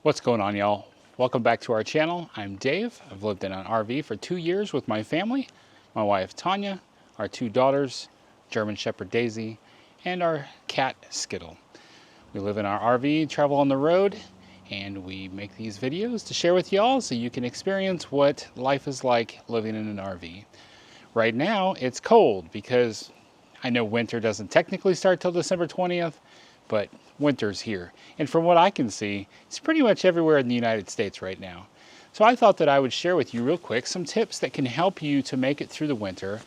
What's going on, y'all? Welcome back to our channel. I'm Dave. I've lived in an RV for 2 years with my family, my wife Tanya, our 2 daughters, German Shepherd Daisy, and our cat Skittle. We live in our RV, travel on the road, and we make these videos to share with y'all so you can experience what life is like living in an RV. Right now, it's cold because I know winter doesn't technically start till December 20th, but winter's here. And from what I can see, it's pretty much everywhere in the United States right now. So I thought that I would share with you real quick some tips that can help you to make it through the winter,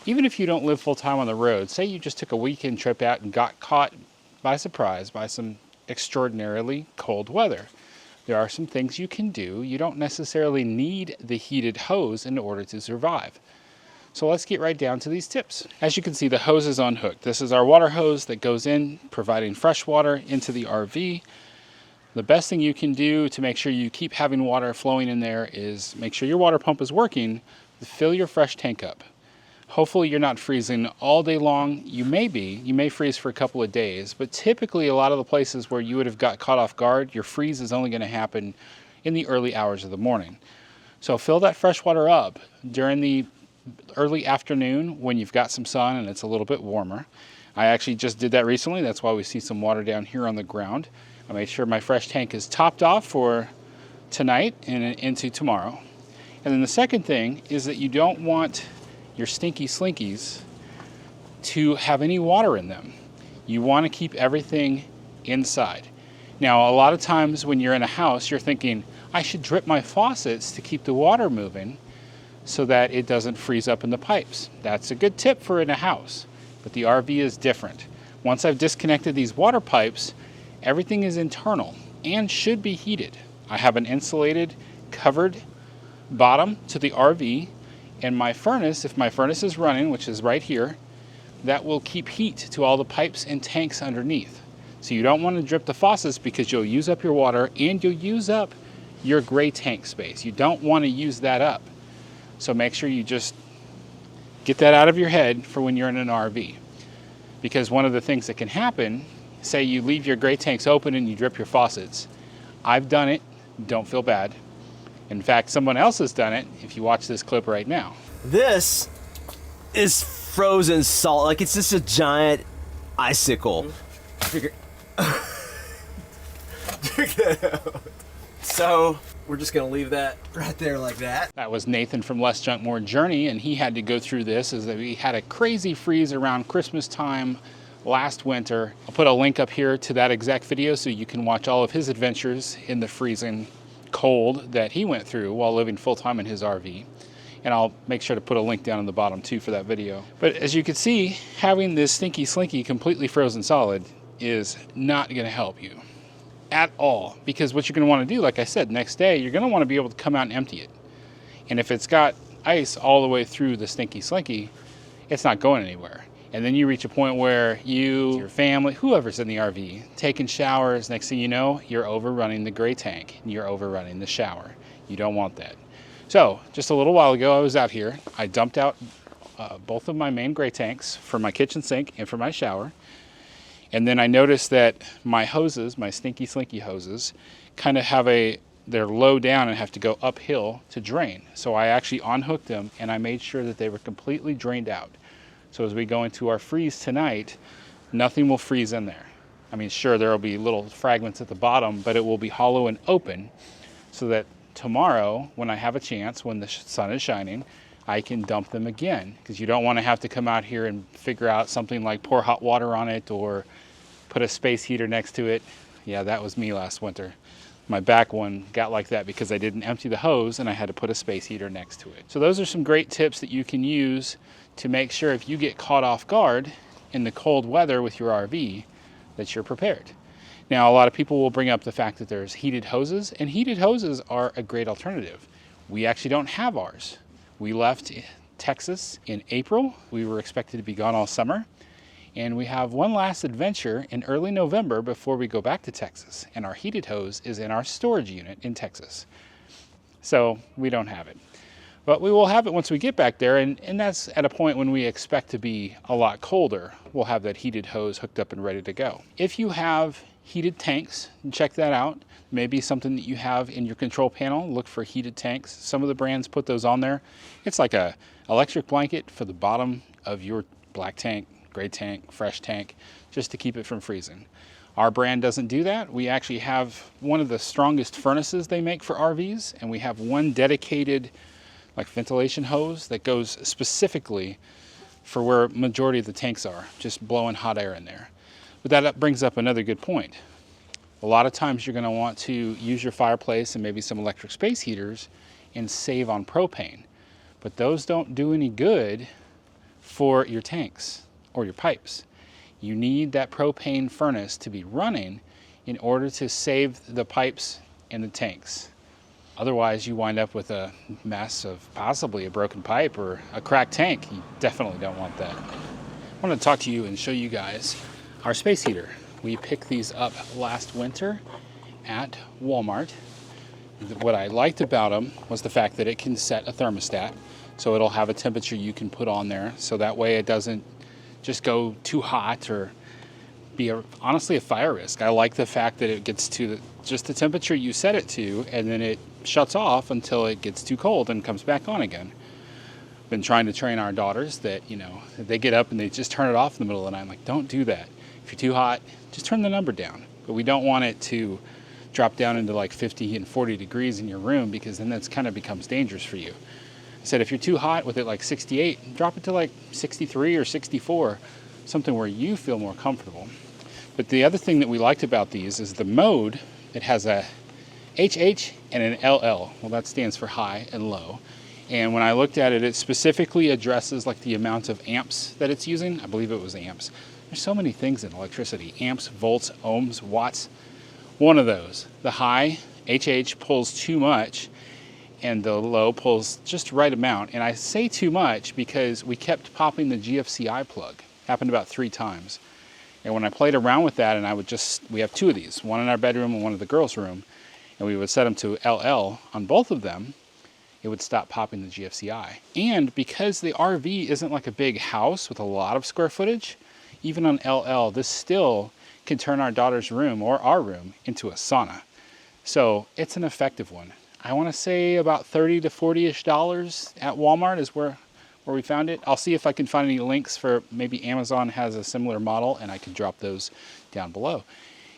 even if you don't live full time on the road. Say you just took a weekend trip out and got caught by surprise by some extraordinarily cold weather. There are some things you can do. You don't necessarily need the heated hose in order to survive. So let's get right down to these tips. As you can see, the hose is unhooked. This is our water hose that goes in, providing fresh water into the RV. The best thing you can do to make sure you keep having water flowing in there is make sure your water pump is working to fill your fresh tank up. Hopefully you're not freezing all day long. You may freeze for a couple of days, but typically a lot of the places where you would have got caught off guard, your freeze is only gonna happen in the early hours of the morning. So fill that fresh water up during the early afternoon when you've got some sun and it's a little bit warmer. I actually just did that recently. That's why we see some water down here on the ground. I made sure my fresh tank is topped off for tonight and into tomorrow. And then the second thing is that you don't want your stinky slinkies to have any water in them. You want to keep everything inside. Now, a lot of times when you're in a house, you're thinking, I should drip my faucets to keep the water moving so that it doesn't freeze up in the pipes. That's a good tip for in a house, but the RV is different. Once I've disconnected these water pipes, everything is internal and should be heated. I have an insulated, covered bottom to the RV, and my furnace, if my furnace is running, which is right here, that will keep heat to all the pipes and tanks underneath. So you don't want to drip the faucets because you'll use up your water and you'll use up your gray tank space. You don't want to use that up. So make sure you just get that out of your head for when you're in an RV. Because one of the things that can happen, say you leave your gray tanks open and you drip your faucets. I've done it, don't feel bad. In fact, someone else has done it if you watch this clip right now. This is frozen salt, like it's just a giant icicle. Check that out. So we're just gonna leave that right there like that. That was Nathan from Less Junk More Journey, and he had to go through this as we had a crazy freeze around Christmas time last winter. I'll put a link up here to that exact video so you can watch all of his adventures in the freezing cold that he went through while living full-time in his RV. And I'll make sure to put a link down in the bottom too for that video. But as you can see, having this stinky slinky completely frozen solid is not gonna help you at all, because what you're going to want to do, like I said, next day you're going to want to be able to come out and empty it. And if it's got ice all the way through the stinky slinky, it's not going anywhere. And then you reach a point where you, your family, whoever's in the RV, taking showers, next thing you know, you're overrunning the gray tank and you're overrunning the shower. You don't want that. So just a little while ago I was out here, I dumped out both of my main gray tanks for my kitchen sink and for my shower. And then I noticed that my hoses, my stinky slinky hoses, kind of they're low down and have to go uphill to drain. So I actually unhooked them and I made sure that they were completely drained out. So as we go into our freeze tonight, nothing will freeze in there. I mean, sure, there will be little fragments at the bottom, but it will be hollow and open so that tomorrow, when I have a chance, when the sun is shining, I can dump them again, because you don't want to have to come out here and figure out something like pour hot water on it or put a space heater next to it. Yeah, that was me last winter. My back one got like that because I didn't empty the hose and I had to put a space heater next to it. So those are some great tips that you can use to make sure if you get caught off guard in the cold weather with your RV, that you're prepared. Now, a lot of people will bring up the fact that there's heated hoses, and heated hoses are a great alternative. We actually don't have ours. We left Texas in April. We were expected to be gone all summer. And we have one last adventure in early November before we go back to Texas. And our heated hose is in our storage unit in Texas. So we don't have it. But we will have it once we get back there, and that's at a point when we expect to be a lot colder. We'll have that heated hose hooked up and ready to go. If you have heated tanks, check that out. Maybe something that you have in your control panel, look for heated tanks. Some of the brands put those on there. It's like a electric blanket for the bottom of your black tank, gray tank, fresh tank, just to keep it from freezing. Our brand doesn't do that. We actually have one of the strongest furnaces they make for RVs, and we have one dedicated like ventilation hose that goes specifically for where majority of the tanks are, just blowing hot air in there. But that brings up another good point. A lot of times you're going to want to use your fireplace and maybe some electric space heaters and save on propane. But those don't do any good for your tanks or your pipes. You need that propane furnace to be running in order to save the pipes and the tanks. Otherwise, you wind up with a mess of possibly a broken pipe or a cracked tank. You definitely don't want that. I want to talk to you and show you guys our space heater. We picked these up last winter at Walmart. What I liked about them was the fact that it can set a thermostat, so it'll have a temperature you can put on there, so that way it doesn't just go too hot or be honestly a fire risk. I like the fact that it gets to just the temperature you set it to, and then it shuts off until it gets too cold and comes back on again. Been trying to train our daughters that, they get up and they just turn it off in the middle of the night. I'm like, don't do that. If you're too hot, just turn the number down. But we don't want it to drop down into like 50 and 40 degrees in your room, because then that's kind of becomes dangerous for you. I said if you're too hot with it like 68, drop it to like 63 or 64, something where you feel more comfortable. But the other thing that we liked about these is the mode. It has a HH and an LL. Well, that stands for high and low. And when I looked at it, it specifically addresses like the amount of amps that it's using. I believe it was amps. There's so many things in electricity: amps, volts, ohms, watts. One of those. The high, HH, pulls too much, and the low pulls just right amount. And I say too much because we kept popping the GFCI plug. Happened about 3 times. And when I played around with that, and we have 2 of these, one in our bedroom and one in the girls' room, and we would set them to LL on both of them, it would stop popping the GFCI. And because the RV isn't like a big house with a lot of square footage, even on LL, this still can turn our daughter's room or our room into a sauna. So it's an effective one. I want to say about $30 to $40-ish at Walmart is where we found it. I'll see if I can find any links for maybe Amazon has a similar model, and I can drop those down below.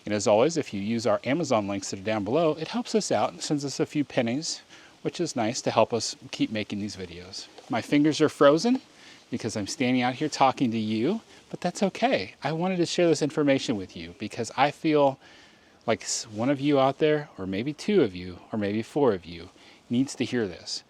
And as always, if you use our Amazon links that are down below, it helps us out and sends us a few pennies, which is nice to help us keep making these videos. My fingers are frozen because I'm standing out here talking to you, but that's okay. I wanted to share this information with you because I feel like one of you out there, or maybe 2 of you, or maybe 4 of you, needs to hear this.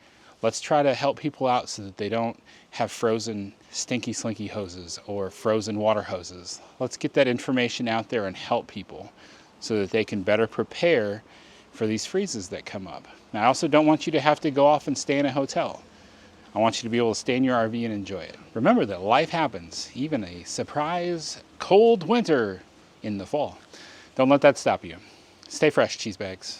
Let's try to help people out so that they don't have frozen stinky slinky hoses or frozen water hoses. Let's get that information out there and help people so that they can better prepare for these freezes that come up. Now, I also don't want you to have to go off and stay in a hotel. I want you to be able to stay in your RV and enjoy it. Remember that life happens, even a surprise cold winter in the fall. Don't let that stop you. Stay fresh, cheese bags.